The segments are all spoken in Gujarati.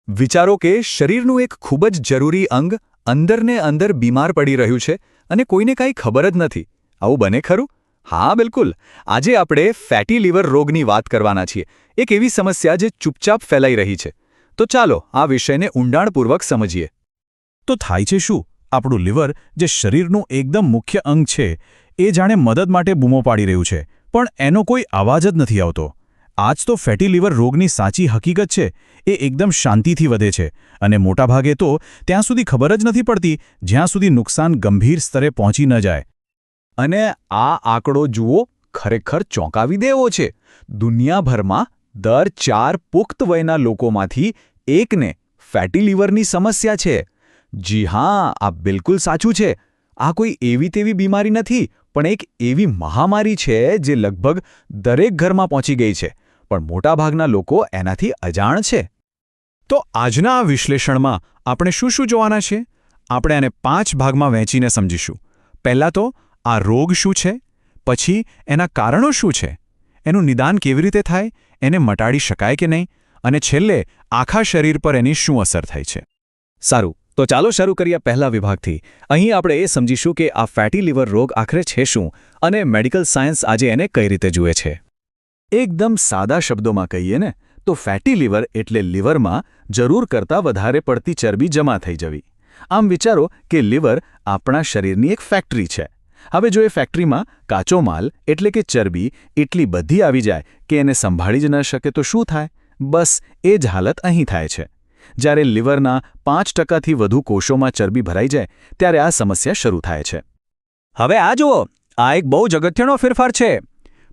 વિચારો કે શરીરનું એક ખૂબ જ જરૂરી અંગ અંદરને અંદર બીમાર પડી રહ્યું છે અને કોઈને કાંઈ ખબર જ નથી. આવું બને ખરું? હા, બિલકુલ. આજે આપણે ફેટી લીવર રોગની વાત કરવાના છીએ. એક એવી સમસ્યા જે ચૂપચાપ ફેલાઈ રહી છે. તો ચાલો આ વિષયને ઊંડાણપૂર્વક સમજીએ. તો થાય છે શું? આપણું લીવર, જે શરીરનું એકદમ મુખ્ય અંગ છે, એ જાણે મદદ માટે બૂમો પાડી રહ્યું છે, પણ એનો કોઈ અવાજ જ નથી આવતો. આજ તો ફેટી લીવર રોગની સાચી હકીકત છે. એ એકદમ શાંતિથી વધે છે અને મોટાભાગે તો ત્યાં સુધી ખબર જ નથી પડતી જ્યાં સુધી નુકસાન ગંભીર સ્તરે પહોંચી ન જાય. અને આ આંકડો જુઓ, ખરેખર ચોંકાવી દેવો છે. દુનિયાભરમાં દર 4 પુખ્ત વયના લોકોમાંથી એકને ફેટી લીવરની સમસ્યા છે. જી હા, આ બિલકુલ સાચું છે. આ કોઈ એવી તેવી બીમારી નથી, પણ એક એવી મહામારી છે જે લગભગ દરેક ઘરમાં પહોંચી ગઈ છે, પણ મોટાભાગના લોકો એનાથી અજાણ છે. તો આજના આ વિશ્લેષણમાં આપણે શું જોવાના છે? આપણે આને 5 ભાગમાં વહેંચીને સમજીશું. પહેલાં તો આ રોગ શું છે, પછી એના કારણો શું છે, એનું નિદાન કેવી રીતે થાય, એને મટાડી શકાય કે નહીં, અને છેલ્લે આખા શરીર પર એની શું અસર થાય છે. સારું, તો ચાલો શરૂ કરીએ પહેલા વિભાગથી. અહીં આપણે એ સમજીશું કે આ ફેટી લીવર રોગ આખરે છે શું અને મેડિકલ સાયન્સ આજે એને કઈ રીતે જુએ છે. એકદમ સાદા શબ્દોમાં કહીએ ને તો ફેટી લીવર એટલે લીવરમાં જરૂર કરતાં વધારે પડતી ચરબી જમા થઈ જવી. આમ વિચારો કે લીવર આપણા શરીરની એક ફેક્ટરી છે. હવે જો એ ફેક્ટરીમાં કાચો માલ એટલે કે ચરબી એટલી બધી આવી જાય કે એને સંભાળી જ ન શકે તો શું થાય? બસ એ જ હાલત અહીં થાય છે. જ્યારે લીવરના 5%થી વધુ કોષોમાં ચરબી ભરાઈ જાય ત્યારે આ સમસ્યા શરૂ થાય છે. હવે આ જુઓ, આ એક બહુ જ અગત્યનો ફેરફાર છે.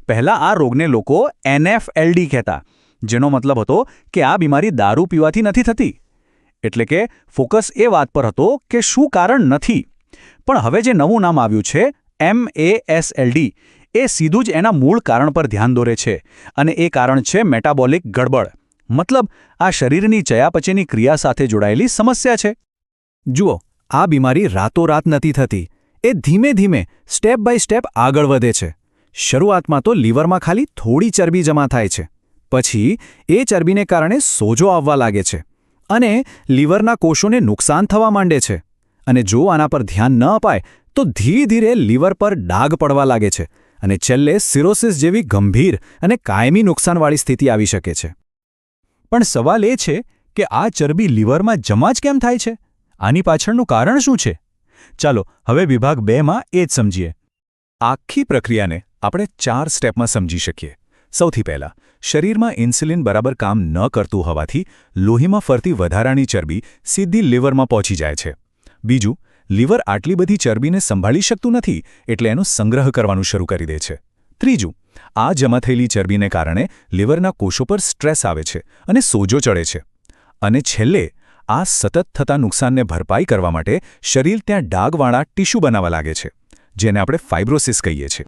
પહેલાં આ રોગને લોકો NFLD કહેતા, જેનો મતલબ હતો કે આ બીમારી દારૂ પીવાથી નથી થતી. એટલે કે ફોકસ એ વાત પર હતો કે શું કારણ નથી. પણ હવે જે નવું નામ આવ્યું છે MASLD, એ સીધું જ એના મૂળ કારણ પર ધ્યાન દોરે છે, અને એ કારણ છે મેટાબોલિક ગડબડ. મતલબ આ શરીરની ચયાપચયની ક્રિયા સાથે જોડાયેલી સમસ્યા છે. જુઓ, આ બીમારી રાતોરાત નથી થતી. એ ધીમે ધીમે સ્ટેપ બાય સ્ટેપ આગળ વધે છે. શરૂઆતમાં તો લીવરમાં ખાલી થોડી ચરબી જમા થાય છે. પછી એ ચરબીને કારણે સોજો આવવા લાગે છે અને લીવરના કોષોને નુકસાન થવા માંડે છે. અને જો આના પર ધ્યાન ન અપાય તો ધીરે ધીરે લીવર પર ડાઘ પડવા લાગે છે અને છેલ્લે સિરોસિસ જેવી ગંભીર અને કાયમી નુકસાનવાળી સ્થિતિ આવી શકે છે. પણ સવાલ એ છે કે આ ચરબી લીવરમાં જમા જ કેમ થાય છે? આની પાછળનું કારણ શું છે? ચાલો હવે વિભાગ 2માં એ જ સમજીએ. આખી પ્રક્રિયાને આપણે 4 સ્ટેપમાં સમજી શકીએ. સૌથી પહેલાં, શરીરમાં ઇન્સ્યુલિન બરાબર કામ ન કરતું હોવાથી લોહીમાં ફરતી વધારાની ચરબી સીધી લીવરમાં પહોંચી જાય છે. બીજું, લીવર આટલી બધી ચરબીને સંભાળી શકતું નથી એટલે એનો સંગ્રહ કરવાનું શરૂ કરી દે છે. ત્રીજું, આ જમા થયેલી ચરબીને કારણે લીવરના કોષો પર સ્ટ્રેસ આવે છે અને સોજો ચડે છે. અને છેલ્લે, આ સતત થતા નુકસાનને ભરપાઈ કરવા માટે શરીર ત્યાં ડાઘવાળા ટીશ્યુ બનાવવા લાગે છે, જેને આપણે ફાઇબ્રોસિસ કહીએ છીએ.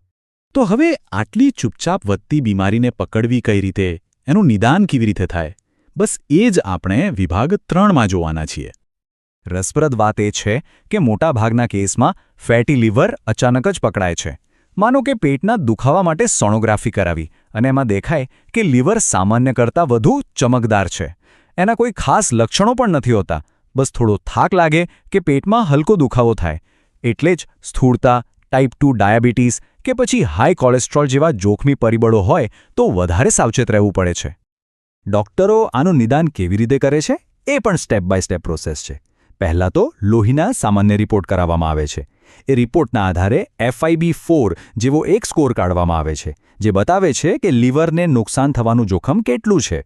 તો હવે આટલી ચૂપચાપ વધતી બીમારીને પકડવી કઈ રીતે, એનું નિદાન કેવી રીતે થાય? બસ એ જ આપણે વિભાગ 3માં જોવાના છીએ. રસપ્રદ વાત એ છે કે મોટાભાગના કેસમાં ફેટી લીવર અચાનક જ પકડાય છે. માનો કે પેટના દુખાવા માટે સોનોગ્રાફી કરાવી અને એમાં દેખાય કે લીવર સામાન્ય કરતાં વધુ ચમકદાર છે. એના કોઈ ખાસ લક્ષણો પણ નથી હોતા. બસ થોડો થાક લાગે કે પેટમાં હલકો દુખાવો થાય. એટલે જ સ્થૂળતા, ટાઈપ 2 ડાયાબિટીસ કે પછી હાઈ કોલેસ્ટ્રોલ જેવા જોખમી પરિબળો હોય તો વધારે સાવચેત રહેવું પડે છે. ડોક્ટરો આનું નિદાન કેવી રીતે કરે છે? એ પણ સ્ટેપ બાય સ્ટેપ પ્રોસેસ છે. પહેલાં તો લોહીના સામાન્ય રિપોર્ટ કરાવવામાં આવે છે. એ રિપોર્ટના આધારે FIB-4 જેવો એક સ્કોર કાઢવામાં આવે છે, જે બતાવે છે કે લીવરને નુકસાન થવાનું જોખમ કેટલું છે.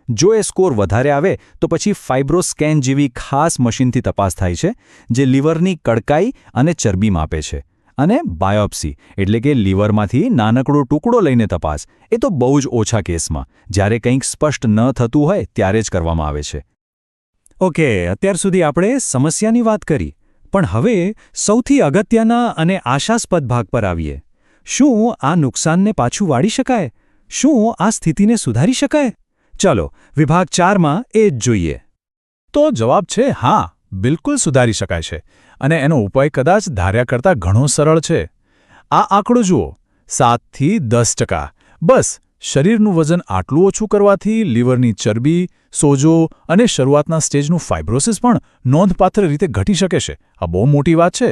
જો એ સ્કોર વધારે આવે તો પછી ફાઇબ્રોસ્કેન જેવી ખાસ મશીનથી તપાસ થાય છે, જે લીવરની કડકાઈ અને ચરબી માપે છે. અને બાયોપ્સી એટલે કે લીવરમાંથી નાનકડો ટુકડો લઈને તપાસ, એ તો બહુ જ ઓછા કેસમાં, જ્યારે કંઈક સ્પષ્ટ ન થતું હોય ત્યારે જ કરવામાં આવે છે. ઓકે, અત્યાર સુધી આપણે સમસ્યાની વાત કરી, પણ હવે સૌથી અગત્યના અને આશાસ્પદ ભાગ પર આવીએ. શું આ નુકસાનને પાછું વાળી શકાય? શું આ સ્થિતિને સુધારી શકાય? ચાલો વિભાગ 4માં એ જ જોઈએ. તો જવાબ છે હા, બિલકુલ સુધારી શકાય છે, અને એનો ઉપાય કદાચ ધાર્યા કરતાં ઘણો સરળ છે. આ આંકડો જુઓ, 7 થી 10%. બસ શરીરનું વજન આટલું ઓછું કરવાથી લીવરની ચરબી, સોજો અને શરૂઆતના સ્ટેજનું ફાઇબ્રોસિસ પણ નોંધપાત્ર રીતે ઘટી શકે છે. આ બહુ મોટી વાત છે.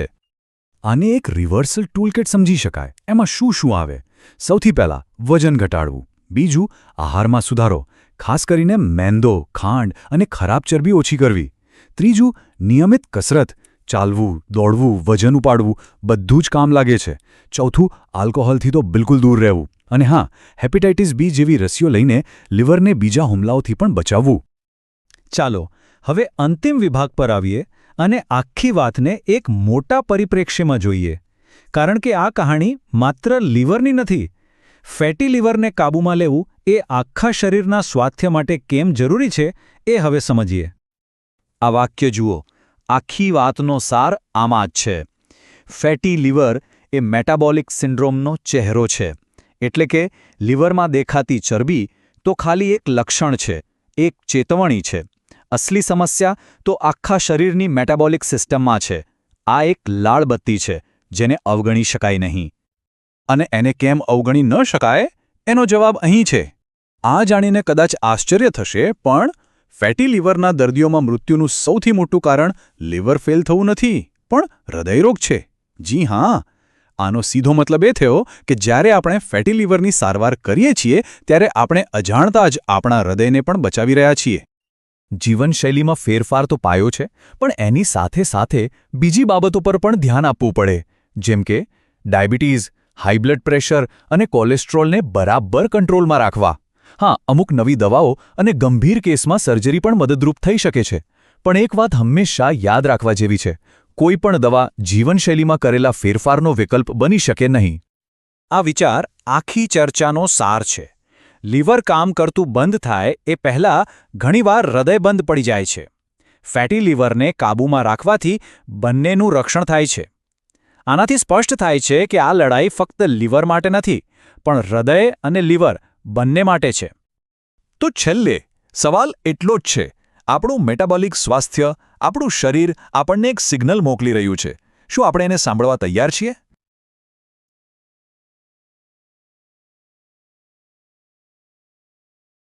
આને એક રિવર્સલ ટૂલકિટ સમજી શકાય. એમાં શું શું આવે? સૌથી પહેલાં વજન ઘટાડવું. બીજું, આહારમાં સુધારો, ખાસ કરીને મેંદો, ખાંડ અને ખરાબ ચરબી ઓછી કરવી. ત્રીજું, નિયમિત કસરત, ચાલવું, દોડવું, વજન ઉપાડવું, બધું જ કામ લાગે છે. ચોથું, આલ્કોહોલથી તો બિલકુલ દૂર રહેવું. અને હા, હેપેટાઇટિસ બી જેવી રસીઓ લઈને લિવરને બીજા હુમલાઓથી પણ બચાવવું. ચાલો હવે અંતિમ વિભાગ પર આવીએ અને આખી વાતને એક મોટા પરિપ્રેક્ષ્યમાં જોઈએ. કારણ કે આ કહાણી માત્ર લીવરની નથી. ફેટી લીવરને કાબૂમાં લેવું એ આખા શરીરના સ્વાસ્થ્ય માટે કેમ જરૂરી છે એ હવે સમજીએ. આ વાક્ય જુઓ. આખી વાતનો સાર આમાં જ છે. ફેટી લીવર એ મેટાબોલિક સિન્ડ્રોમનો ચહેરો છે. એટલે કે લીવરમાં દેખાતી ચરબી તો ખાલી એક લક્ષણ છે, એક ચેતવણી છે. અસલી સમસ્યા તો આખા શરીરની મેટાબોલિક સિસ્ટમમાં છે. આ એક લાળ બત્તી છે, જેને અવગણી શકાય નહીં. અને એને કેમ અવગણી ન શકાય એનો જવાબ અહીં છે. આ જાણીને કદાચ આશ્ચર્ય થશે, પણ ફેટી લીવરના દર્દીઓમાં મૃત્યુનું સૌથી મોટું કારણ લીવર ફેલ થવું નથી, પણ હૃદયરોગ છે. જી હા, આનો સીધો મતલબ એ થયો કે જ્યારે આપણે ફેટી લીવરની સારવાર કરીએ છીએ ત્યારે આપણે અજાણતા જ આપણા હૃદયને પણ બચાવી રહ્યા છીએ. જીવનશૈલીમાં ફેરફાર તો પાયો છે, પણ એની સાથે સાથે બીજી બાબતો પર પણ ધ્યાન આપવું પડે. જેમ કે ડાયાબિટીઝ, હાઈ બ્લડ પ્રેશર અને કોલેસ્ટ્રોલને બરાબર કંટ્રોલમાં રાખવા. હા, અમુક નવી દવાઓ અને ગંભીર કેસમાં સર્જરી પણ મદદરૂપ થઈ શકે છે. પણ એક વાત હંમેશા યાદ રાખવા જેવી છે: કોઈ પણ દવા જીવનશૈલીમાં કરેલા ફેરફારનો વિકલ્પ બની શકે નહીં. આ વિચાર આખી ચર્ચાનો સાર છે. લીવર કામ કરતું બંધ થાય એ પહેલાં ઘણીવાર હૃદય બંધ પડી જાય છે. ફેટી લીવરને કાબૂમાં રાખવાથી બંનેનું રક્ષણ થાય છે. આનાથી સ્પષ્ટ થાય છે કે આ લડાઈ ફક્ત લીવર માટે નથી, પણ હૃદય અને લીવર બંને માટે છે. તો છેલ્લે સવાલ એટલો જ છે: આપણું મેટાબોલિક સ્વાસ્થ્ય, આપણું શરીર આપણને એક સિગ્નલ મોકલી રહ્યું છે. શું આપણે એને સાંભળવા તૈયાર છીએ?